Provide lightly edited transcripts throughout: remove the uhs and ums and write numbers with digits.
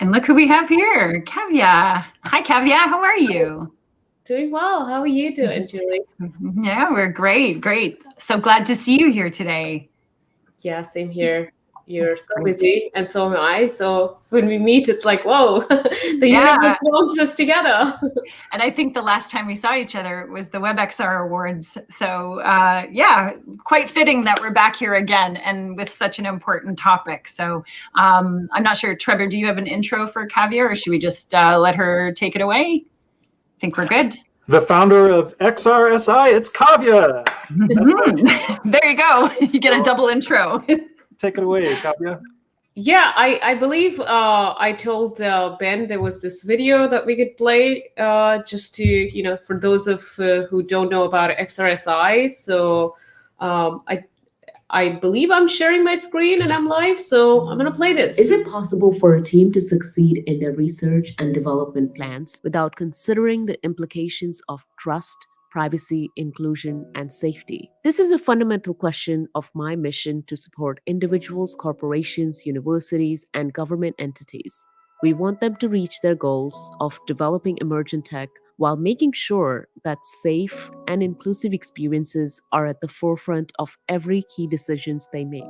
And look who we have here, Kavya. Hi, Kavya. How are you? Doing well. How are you doing, Julie? Yeah, we're great. Great. So glad to see you here today. Yeah, same here. You're so busy, and so am I. So when we meet, it's like, whoa, the universe wants us together. And I think the last time we saw each other was the WebXR Awards. So yeah, quite fitting that we're back here again and with such an important topic. So I'm not sure, Trevor, do you have an intro for Kavya, or should we just let her take it away? I think we're good. The founder of XRSI, it's Kavya. There you go. You get a double intro. Take it away, Kavya. Yeah, I believe I told Ben there was this video that we could play just to, for those of who don't know about XRSI. So I believe I'm sharing my screen and I'm live, so I'm going to play this. Is it possible for a team to succeed in their research and development plans without considering the implications of trust, privacy, inclusion, and safety? This is a fundamental question of my mission to support individuals, corporations, universities, and government entities. We want them to reach their goals of developing emergent tech while making sure that safe and inclusive experiences are at the forefront of every key decisions they make.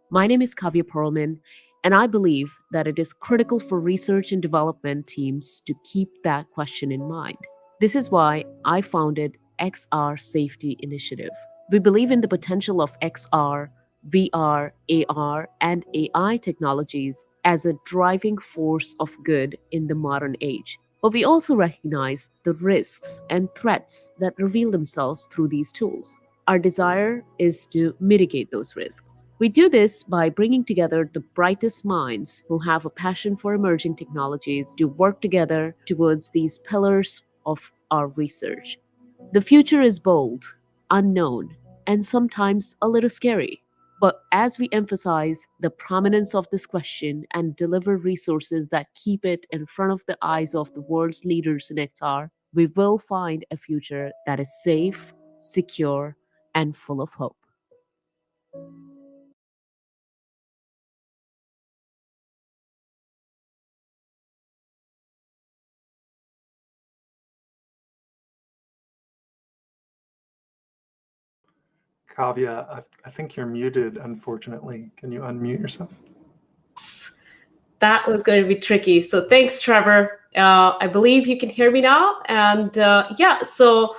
My name is Kavya Pearlman, and I believe that it is critical for research and development teams to keep that question in mind. This is why I founded XR Safety Initiative. We believe in the potential of XR, VR, AR, and AI technologies as a driving force of good in the modern age. But we also recognize the risks and threats that reveal themselves through these tools. Our desire is to mitigate those risks. We do this by bringing together the brightest minds who have a passion for emerging technologies to work together towards these pillars of our research. The future is bold, unknown, and sometimes a little scary. But as we emphasize the prominence of this question and deliver resources that keep it in front of the eyes of the world's leaders in XR, we will find a future that is safe, secure, and full of hope. Kavya, I think you're muted, unfortunately. Can you unmute yourself? That was going to be tricky. So thanks, Trevor. I believe you can hear me now. And so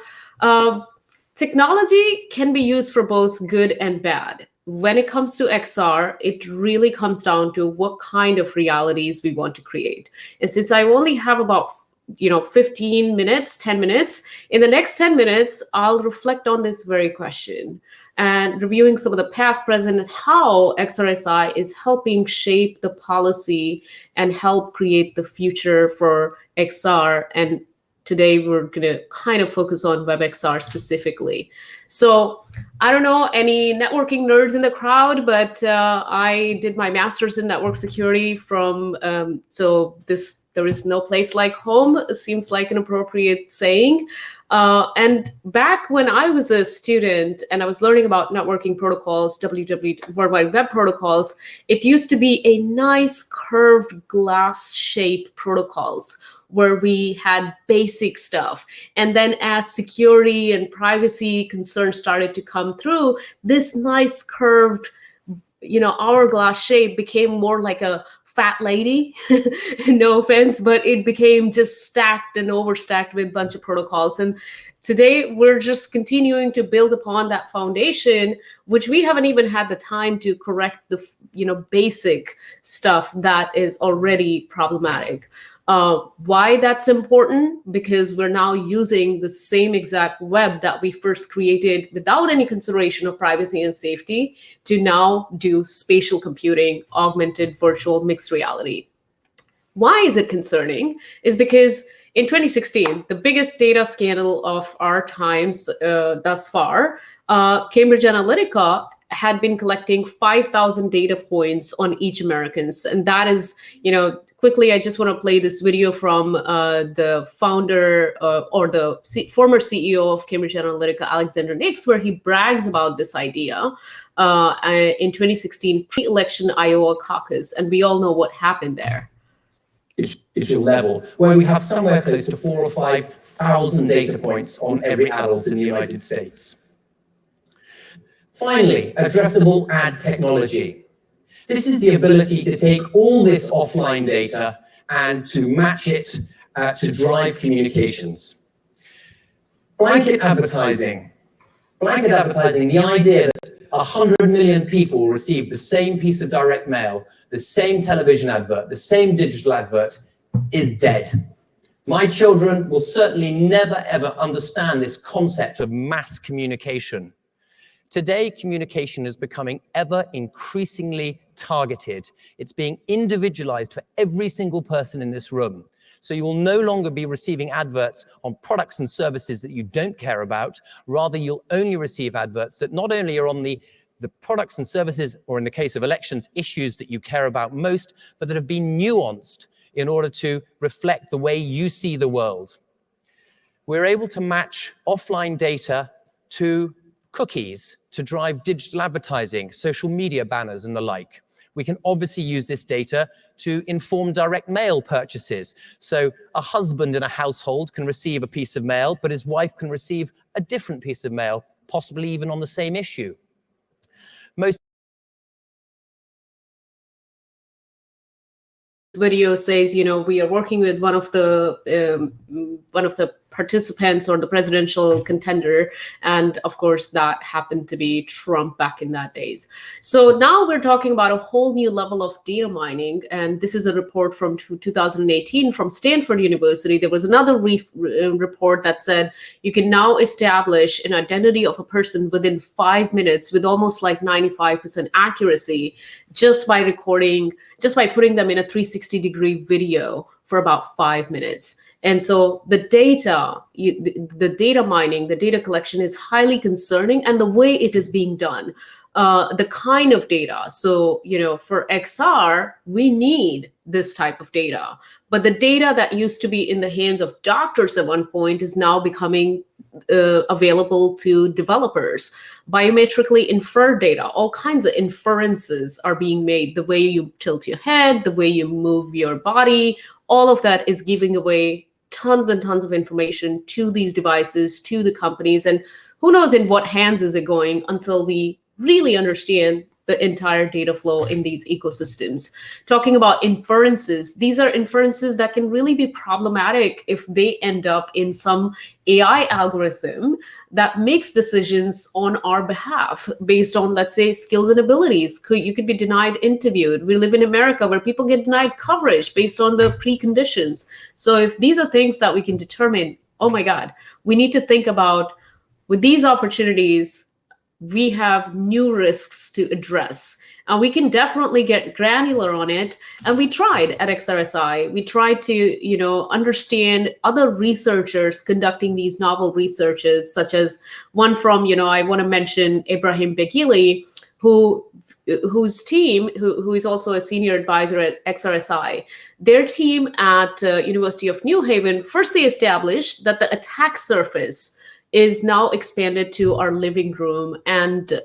technology can be used for both good and bad. When it comes to XR, it really comes down to what kind of realities we want to create. And since I only have about 15 minutes, 10 minutes, in the next 10 minutes, I'll reflect on this very question and reviewing some of the past, present, and how XRSI is helping shape the policy and help create the future for XR. And today we're going to kind of focus on WebXR specifically. So I don't know any networking nerds in the crowd, but I did my master's in network security from, there is no place like home. It seems like an appropriate saying. And back when I was a student and I was learning about networking protocols, World Wide Web protocols, it used to be a nice curved glass shaped protocols where we had basic stuff. And then as security and privacy concerns started to come through, this nice curved, hourglass shape became more like a fat lady, no offense, but it became just stacked and overstacked with a bunch of protocols. And today we're just continuing to build upon that foundation, which we haven't even had the time to correct the, basic stuff that is already problematic. Why that's important? Because we're now using the same exact web that we first created without any consideration of privacy and safety to now do spatial computing, augmented, virtual, mixed reality. Why is it concerning? Is because in 2016, the biggest data scandal of our times thus far, Cambridge Analytica had been collecting 5,000 data points on each Americans. And that is, quickly, I just want to play this video from the founder or the former CEO of Cambridge Analytica, Alexander Nix, where he brags about this idea in 2016 pre-election Iowa caucus. And we all know what happened there. digital level, where we have somewhere close to 4,000 or 5,000 data points on every adult in the United States. Finally, addressable ad technology. This is the ability to take all this offline data and to match it to drive communications. Blanket advertising. Blanket advertising, the idea that 100 million people receive the same piece of direct mail, the same television advert, the same digital advert, is dead. My children will certainly never ever understand this concept of mass communication. Today, communication is becoming ever increasingly targeted. It's being individualized for every single person in this room. So you will no longer be receiving adverts on products and services that you don't care about. Rather, you'll only receive adverts that not only are on the products and services, or in the case of elections, issues that you care about most, but that have been nuanced in order to reflect the way you see the world. We're able to match offline data to cookies to drive digital advertising, social media banners and the like. We can obviously use this data to inform direct mail purchases. So a husband in a household can receive a piece of mail, but his wife can receive a different piece of mail, possibly even on the same issue. Most video says, we are working with one of the participants or the presidential contender, and of course that happened to be Trump back in that days. So now we're talking about a whole new level of data mining, and this is a report from 2018 from Stanford University. There was another report that said you can now establish an identity of a person within 5 minutes with almost like 95% accuracy just by putting them in a 360-degree video for about 5 minutes. And so the data, the data mining, the data collection is highly concerning, and the way it is being done, the kind of data. So, for XR, we need this type of data. But the data that used to be in the hands of doctors at one point is now becoming available to developers. Biometrically inferred data, all kinds of inferences are being made. The way you tilt your head, the way you move your body, all of that is giving away tons and tons of information to these devices, to the companies, and who knows in what hands is it going until we really understand the entire data flow in these ecosystems. Talking about inferences, these are inferences that can really be problematic if they end up in some AI algorithm that makes decisions on our behalf based on, let's say, skills and abilities. You could be denied interviewed. We live in America where people get denied coverage based on the preconditions. So if these are things that we can determine, oh my God, we need to think about with these opportunities, we have new risks to address. And we can definitely get granular on it. And we tried at XRSI. We tried to, understand other researchers conducting these novel researches, such as one from, I want to mention Ibrahim Begili, whose team, who is also a senior advisor at XRSI. Their team at University of New Haven, first they established that the attack surface is now expanded to our living room, and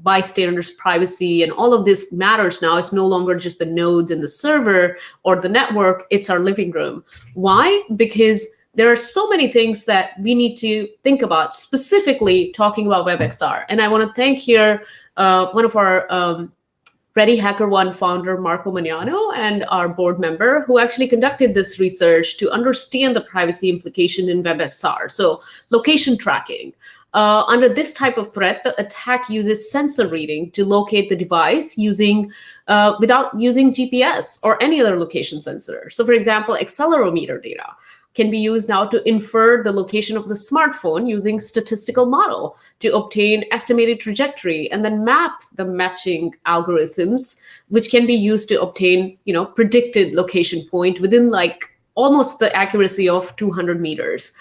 bystanders' privacy and all of this matters now. It's no longer just the nodes in the server or the network, it's our living room. Why? Because there are so many things that we need to think about, specifically talking about WebXR. And I want to thank here one of our Ready HackerOne founder, Marco Magnano, and our board member who actually conducted this research to understand the privacy implication in WebXR. So location tracking. Under this type of threat, the attack uses sensor reading to locate the device without using GPS or any other location sensor. So for example, accelerometer data can be used now to infer the location of the smartphone using statistical model to obtain estimated trajectory, and then map the matching algorithms, which can be used to obtain, predicted location point within like almost the accuracy of 200 meters.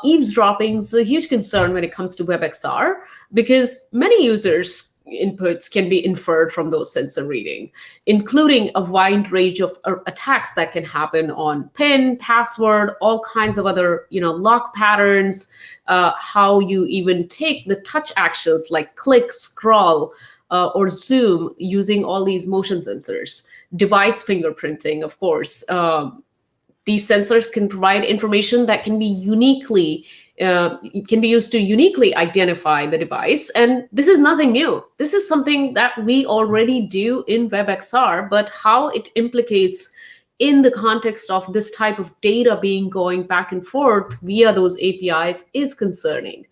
Eavesdropping is a huge concern when it comes to WebXR because many users' inputs can be inferred from those sensor reading, including a wide range of attacks that can happen on PIN, password, all kinds of other, lock patterns, how you even take the touch actions like click, scroll, or zoom using all these motion sensors. device fingerprinting, of course. These sensors can provide information that can be used to uniquely identify the device. And this is nothing new. This is something that we already do in WebXR, but how it implicates in the context of this type of data being going back and forth via those APIs is concerning.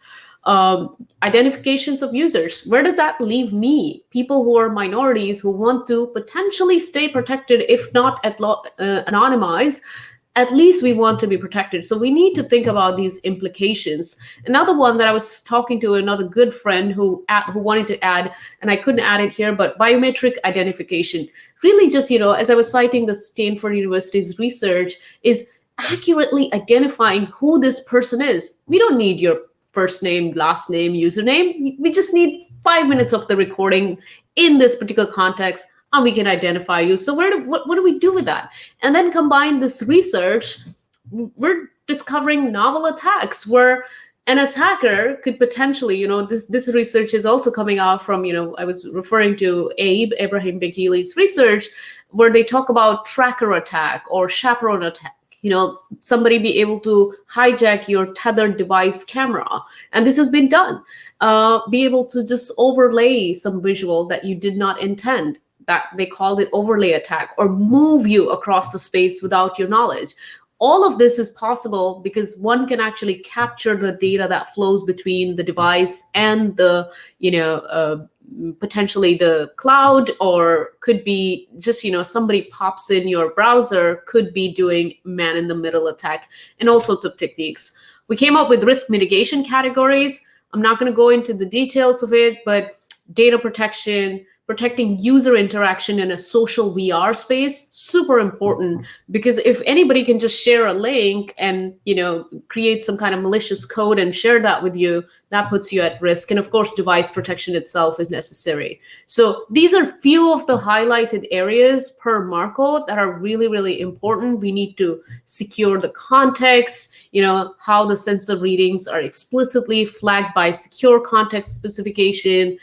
Identifications of users, where does that leave me? People who are minorities who want to potentially stay protected, if not anonymized, at least we want to be protected. So we need to think about these implications. Another one that I was talking to another good friend who wanted to add, and I couldn't add it here, but biometric identification. Really just, as I was citing the Stanford University's research, is accurately identifying who this person is. We don't need your first name, last name, username. We just need 5 minutes of the recording in this particular context, and we can identify you. So what do we do with that? And then combine this research, we're discovering novel attacks where an attacker could potentially, this research is also coming out from, I was referring to Abraham Bekele's research, where they talk about tracker attack or chaperone attack. Somebody be able to hijack your tethered device camera. And this has been done. Be able to just overlay some visual that you did not intend. That they called it overlay attack, or move you across the space without your knowledge. All of this is possible because one can actually capture the data that flows between the device and the, potentially the cloud, or could be just, somebody pops in your browser, could be doing man-in-the-middle attack, and all sorts of techniques. We came up with risk mitigation categories. I'm not going to go into the details of it, but data protection, protecting user interaction in a social VR space, super important, because if anybody can just share a link and, create some kind of malicious code and share that with you, that puts you at risk. And of course, device protection itself is necessary. So these are few of the highlighted areas per Marco that are really, really important. We need to secure the context, how the sensor readings are explicitly flagged by secure context specification.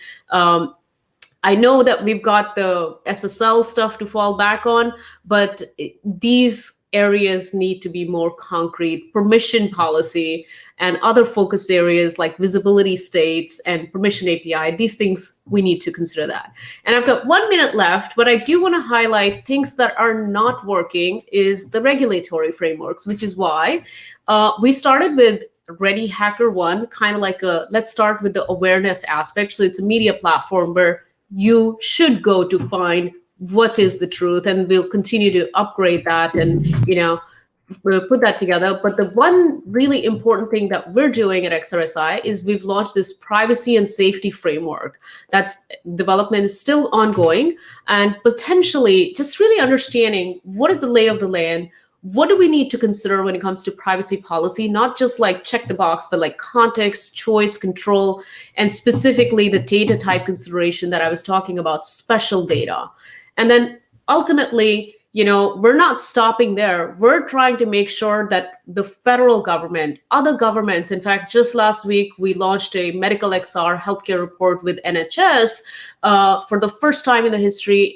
I know that we've got the SSL stuff to fall back on, but these areas need to be more concrete. Permission policy and other focus areas like visibility states and permission API, these things, we need to consider that. And I've got 1 minute left, but I do want to highlight things that are not working is the regulatory frameworks, which is why we started with Ready Hacker One, kind of like let's start with the awareness aspect. So it's a media platform where you should go to find what is the truth, and we'll continue to upgrade that and, we'll put that together. But the one really important thing that we're doing at XRSI is we've launched this privacy and safety framework. That's development is still ongoing, and potentially just really understanding what is the lay of the land. What do we need to consider when it comes to privacy policy? Not just like check the box, but like context, choice, control, and specifically the data type consideration that I was talking about, special data. And then ultimately, we're not stopping there. We're trying to make sure that the federal government, other governments, in fact, just last week, we launched a medical XR healthcare report with NHS. For the first time in the history,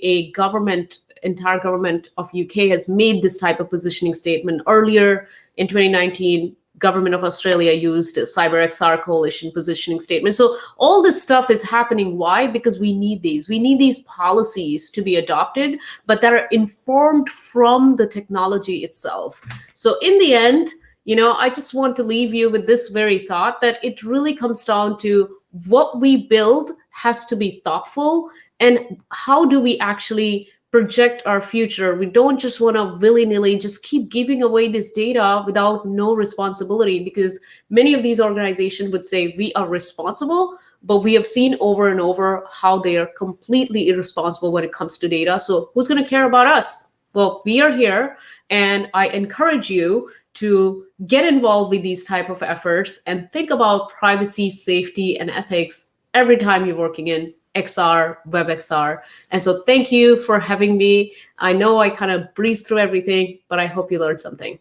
entire government of UK has made this type of positioning statement. Earlier in 2019, government of Australia used a Cyber XR Coalition positioning statement. So all this stuff is happening. Why? Because we need these. We need these policies to be adopted, but that are informed from the technology itself. So in the end, I just want to leave you with this very thought that it really comes down to what we build has to be thoughtful, and how do we actually project our future. We don't just want to willy-nilly just keep giving away this data without no responsibility, because many of these organizations would say we are responsible, but we have seen over and over how they are completely irresponsible when it comes to data. So who's going to care about us? Well, we are here, and I encourage you to get involved with these type of efforts and think about privacy, safety, and ethics every time you're working in XR, WebXR. And so thank you for having me. I know I kind of breezed through everything, but I hope you learned something.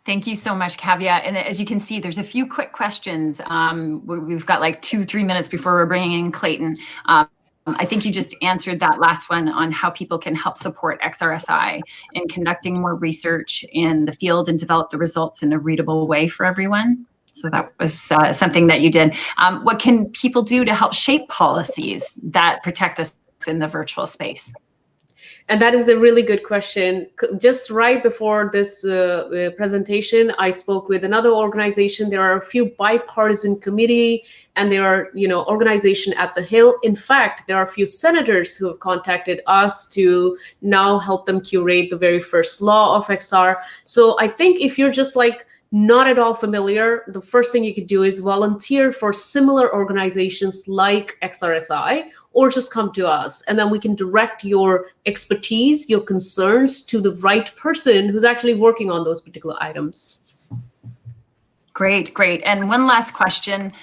Thank you so much, Kavya. And as you can see, there's a few quick questions. We've got like 2-3 minutes before we're bringing in Clayton. I think you just answered that last one on how people can help support XRSI in conducting more research in the field and develop the results in a readable way for everyone. So that was something that you did. What can people do to help shape policies that protect us in the virtual space? And that is a really good question. Just right before this presentation, I spoke with another organization. There are a few bipartisan committee, and there are, organization at the Hill. In fact, there are a few senators who have contacted us to now help them curate the very first law of XR. So I think if you're just like not at all familiar, the first thing you could do is volunteer for similar organizations like XRSI, or just come to us, and then we can direct your expertise, your concerns to the right person who's actually working on those particular items. Great, great. And one last question.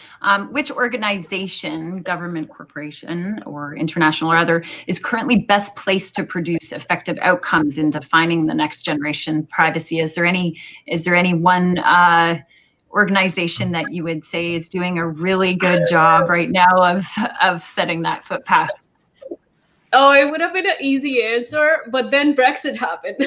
Which organization, government, corporation, or international or other, is currently best placed to produce effective outcomes in defining the next generation privacy? Is there any one organization that you would say is doing a really good job right now of setting that footpath? Oh, it would have been an easy answer, but then Brexit happened.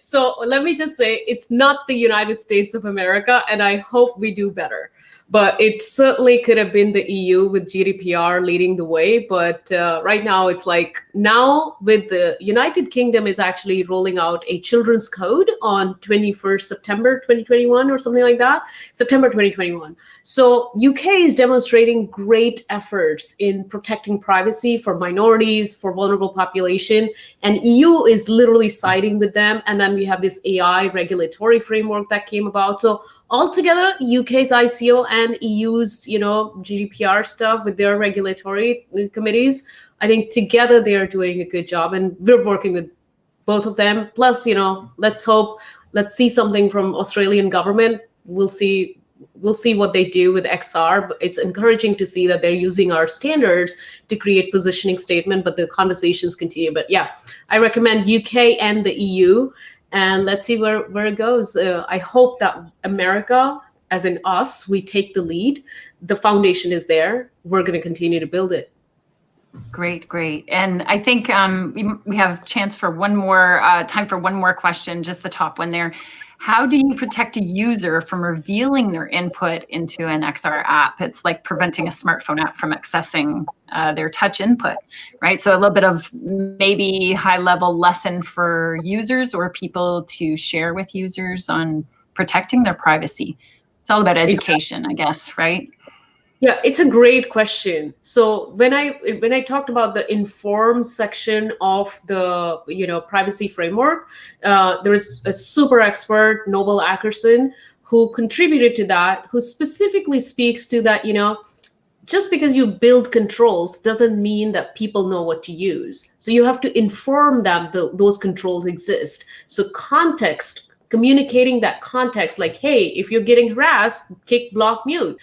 So let me just say, it's not the United States of America, and I hope we do better. But it certainly could have been the EU with GDPR leading the way. But right now, it's like now with the United Kingdom is actually rolling out a children's code on 21st September 2021 or something like that, September 2021. So UK is demonstrating great efforts in protecting privacy for minorities, for vulnerable population, and EU is literally siding with them. And then we have this AI regulatory framework that came about. So altogether, UK's ICO and EU's, GDPR stuff with their regulatory committees, I think together they are doing a good job, and we're working with both of them. Plus, let's see something from Australian government. We'll see what they do with XR, but it's encouraging to see that they're using our standards to create positioning statement, but the conversations continue. But yeah, I recommend UK and the EU. And let's see where it goes. I hope that America, as in us, we take the lead. The foundation is there. We're going to continue to build it. Great, great. And I think we have chance for one more, time for one more question, just the top one there. How do you protect a user from revealing their input into an XR app? It's like preventing a smartphone app from accessing their touch input, right? So a little bit of maybe high-level lesson for users or people to share with users on protecting their privacy. It's all about education, I guess, right? Yeah, it's a great question. So when I talked about the inform section of the privacy framework, there is a super expert, Noble Ackerson, who contributed to that, who specifically speaks to that, just because you build controls doesn't mean that people know what to use. So you have to inform them that those controls exist. So context, communicating that context, like, hey, if you're getting harassed, kick, block, mute.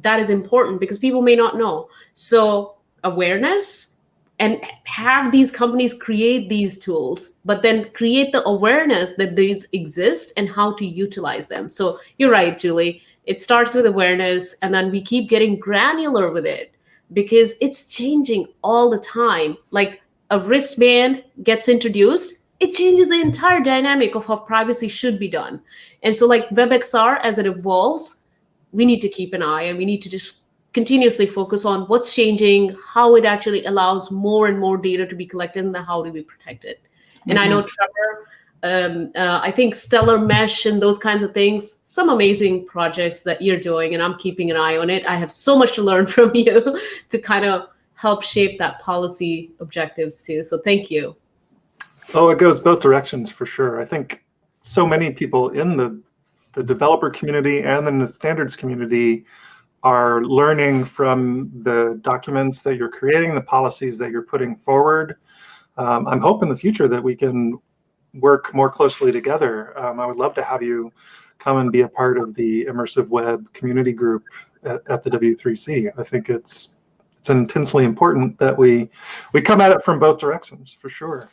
That is important because people may not know. So awareness, and have these companies create these tools, but then create the awareness that these exist and how to utilize them. So you're right, Julie. It starts with awareness, and then we keep getting granular with it because it's changing all the time. Like a wristband gets introduced, it changes the entire dynamic of how privacy should be done. And so like WebXR, as it evolves, we need to keep an eye, and we need to just continuously focus on what's changing, how it actually allows more and more data to be collected, and how do we protect it. Mm-hmm. And I know, Trevor, I think Stellar Mesh and those kinds of things, some amazing projects that you're doing, and I'm keeping an eye on it. I have so much to learn from you to kind of help shape that policy objectives too. So thank you. Oh, it goes both directions for sure. I think so many people in the developer community and in the standards community are learning from the documents that you're creating, the policies that you're putting forward. I'm hoping in the future that we can work more closely together. I would love to have you come and be a part of the Immersive Web community group at the W3C. I think it's intensely important that we come at it from both directions, for sure.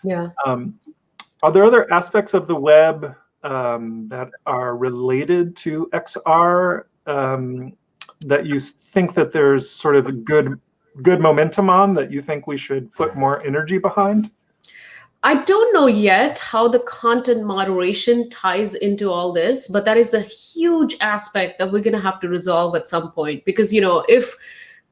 Yeah. Are there other aspects of the web that are related to XR that you think that there's sort of a good good momentum on that you think we should put more energy behind? I don't know yet how the content moderation ties into all this, but that is a huge aspect that we're going to have to resolve at some point. Because, if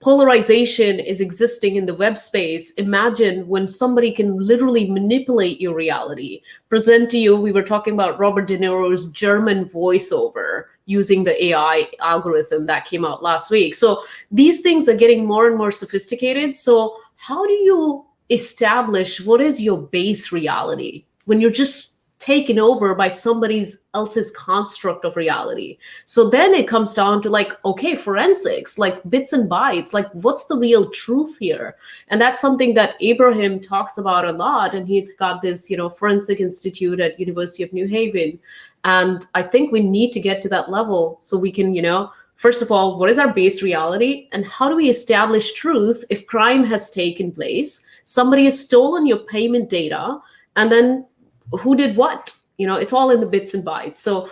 polarization is existing in the web space, imagine when somebody can literally manipulate your reality, present to you. We were talking about Robert De Niro's German voiceover using the AI algorithm that came out last week. So these things are getting more and more sophisticated. So how do you establish what is your base reality when you're just taken over by somebody else's construct of reality? So then it comes down to like, okay, forensics, like bits and bytes, like what's the real truth here? And that's something that Abraham talks about a lot. And he's got this, Forensic Institute at University of New Haven. And I think we need to get to that level so we can, first of all, what is our base reality? And how do we establish truth if crime has taken place? Somebody has stolen your payment data, and then who did what? It's all in the bits and bytes. So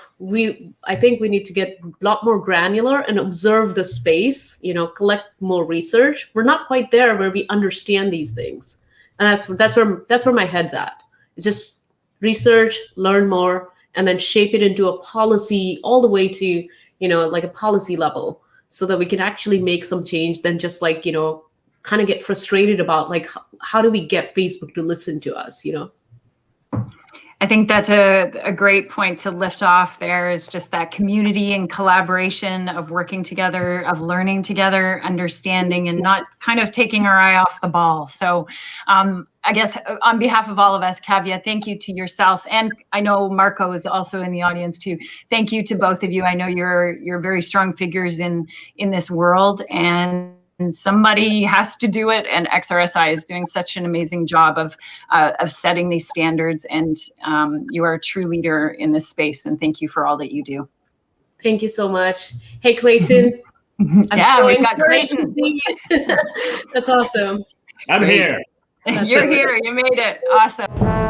I think we need to get a lot more granular and observe the space, collect more research. We're not quite there where we understand these things. And that's where my head's at. It's just research, learn more, and then shape it into a policy all the way to, like a policy level, so that we can actually make some change than just like, kind of get frustrated about like, how do we get Facebook to listen to us, I think that's a great point to lift off there, is just that community and collaboration of working together, of learning together, understanding, and not kind of taking our eye off the ball. So I guess on behalf of all of us, Kavya, thank you to yourself. And I know Marco is also in the audience too. Thank you to both of you. I know you're very strong figures in this world, and somebody has to do it, and XRSI is doing such an amazing job of setting these standards, and you are a true leader in this space, and thank you for all that you do. Thank you so much. Hey, Clayton. Yeah, we've got Clayton. That's awesome. I'm here. You're here. You made it. Awesome.